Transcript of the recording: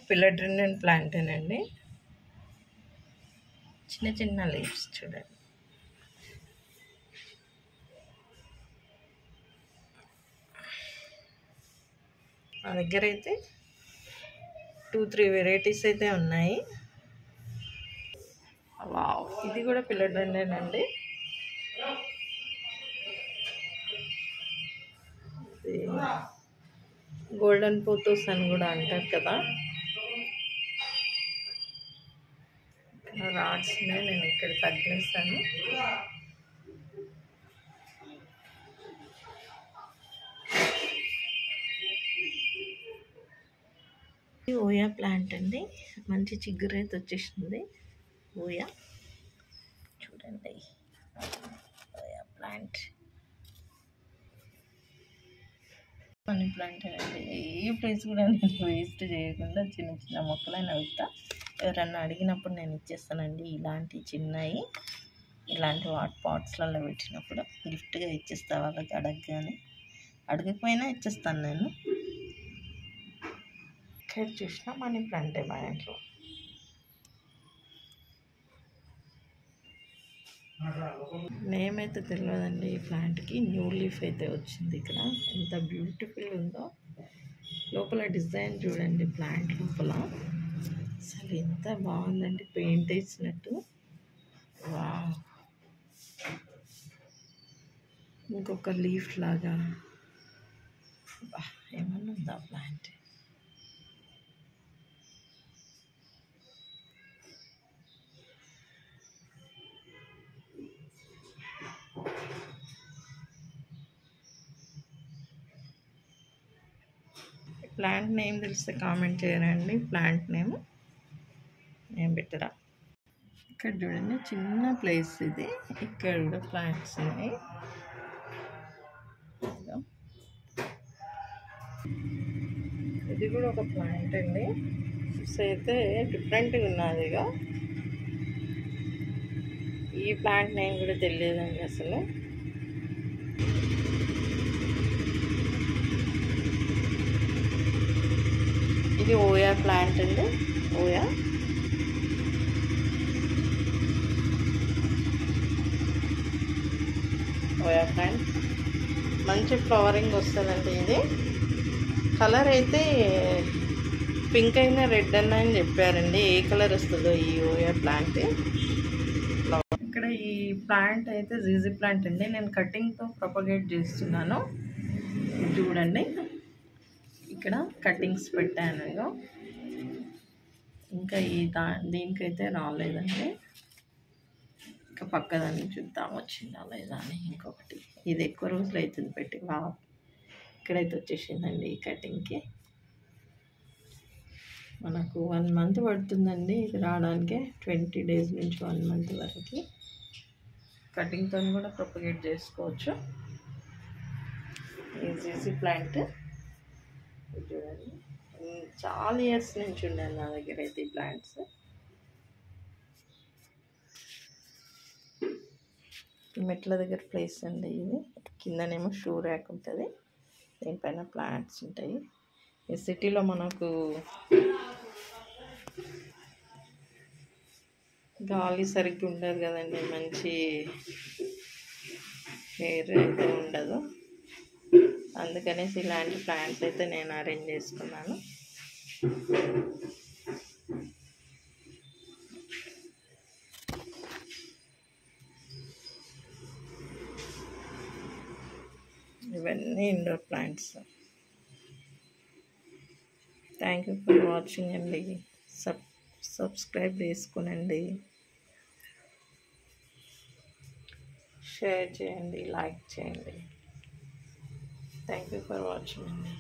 ఫిలడ్రెండన్ ప్లాంటేనండి. చిన్న చిన్న లీవ్స్ చూడండి. మా దగ్గర అయితే 2-3 వెరైటీస్ అయితే ఉన్నాయి. వావ్, ఇది కూడా ఫిలడ్రెండన్ అండి. గోల్డెన్ పోతోస్ అని కూడా అంటారు కదా. రాడ్స్ నేను ఇక్కడ తగ్గిస్తాను. ఓయా ప్లాంట్ అండి, మంచి చిగురు అయితే వచ్చేసింది. ఓయా చూడండి, ఓయా ప్లాంట్, మనీ ప్లాంట్ అండి. ఏ ప్లేస్ కూడా నేను వేస్ట్ చేయకుండా చిన్న చిన్న మొక్కలైనా వెళ్తా. ఎవరన్నా అడిగినప్పుడు నేను ఇచ్చేస్తానండి. ఇలాంటి చిన్నవి ఇలాంటి పాట్స్లలో పెట్టినప్పుడు గిఫ్ట్గా ఇచ్చేస్తా వాళ్ళకి. అడగకపోయినా ఇచ్చేస్తాను నేను. ఇక్కడ చూసినా మనీ ప్లాంటే మా ఇంట్లో. నేమ్ అయితే తెలియదండి ఈ ప్లాంట్కి. న్యూ లీఫ్ అయితే వచ్చింది ఇక్కడ. ఎంత బ్యూటిఫుల్ ఉందో. లోపల డిజైన్ చూడండి, ప్లాంట్ లోపల అసలు ఎంత బాగుందండి, పెయింట్ వేసినట్టు. వావ్, ఇంకొక లీఫ్ లాగా ఏమన్నా ఉందా ప్లాంట్. ప్లాంట్ నేమ్ తెలిస్తే కామెంట్ చేయరండి. ప్లాంట్ నేమ్ ఏం పెట్టరా. ఇక్కడ చూడండి, చిన్న ప్లేస్ ఇది. ఇక్కడ కూడా ప్లాంట్స్ ఉన్నాయి. ఇది కూడా ఒక ప్లాంట్ అండి. అయితే డిఫరెంట్గా ఉన్నది. ఇక ఈ ప్లాంట్ నేమ్ కూడా తెలియదండి అసలు. ఇది ఓయా ప్లాంట్ అండి. ఓయా ప్లాంట్ మంచి ఫ్లవరింగ్ వస్తుందండి. ఇది కలర్ అయితే పింక్ అయినా రెడ్ అయినా అని చెప్పారండి. ఏ కలర్ వస్తుందో ఈ ఓయా ప్లాంట్. ఇక్కడ ఈ ప్లాంట్ అయితే జీజీ ప్లాంట్ అండి. నేను కటింగ్తో ప్రొపగేట్ చేస్తున్నాను. చూడండి, ఇక్కడ కటింగ్స్ పెట్టాను. ఇంకా దీనికైతే రాలేదండి. ఇంకా పక్కదాన్ని చూద్దాం వచ్చిందా లేదా అని. ఇంకొకటి, ఇది ఎక్కువ రోజులు అవుతుంది పెట్టి. వావ్, ఇక్కడైతే వచ్చేసిందండి ఈ కటింగ్కి. మనకు 1 మంత్ పడుతుందండి ఇది రావడానికి. 20 డేస్ నుంచి 1 మంత్ వరకు. కటింగ్తో కూడా ప్రొపగేట్ చేసుకోవచ్చు. ఈజీ ప్లాంట్ చూడండి, చాలా ఇయర్స్ నుంచి ఉన్నాను నా దగ్గర అయితే ఈ ప్లాంట్స్. మెట్ల దగ్గర ప్లేస్ అండి ఇది. కిందనేమో షూ ర్యాక్ ఉంటుంది, దీనిపైన ప్లాంట్స్ ఉంటాయి. ఈ సిటీలో మనకు గాలి సరిగ్గా ఉండదు కదండి, మంచి ఎయిర్ అయితే ఉండదు. అందుకనేసి ఇలాంటి ప్లాంట్స్ అయితే నేను అరేంజ్ చేసుకున్నాను. ఇవన్నీ indoor plants. Thank you for watching అండి. సబ్స్క్రైబ్ చేసుకోనండి, షేర్ చేయండి, లైక్ చేయండి. థ్యాంక్ యూ ఫర్ వాచింగ్ అండి.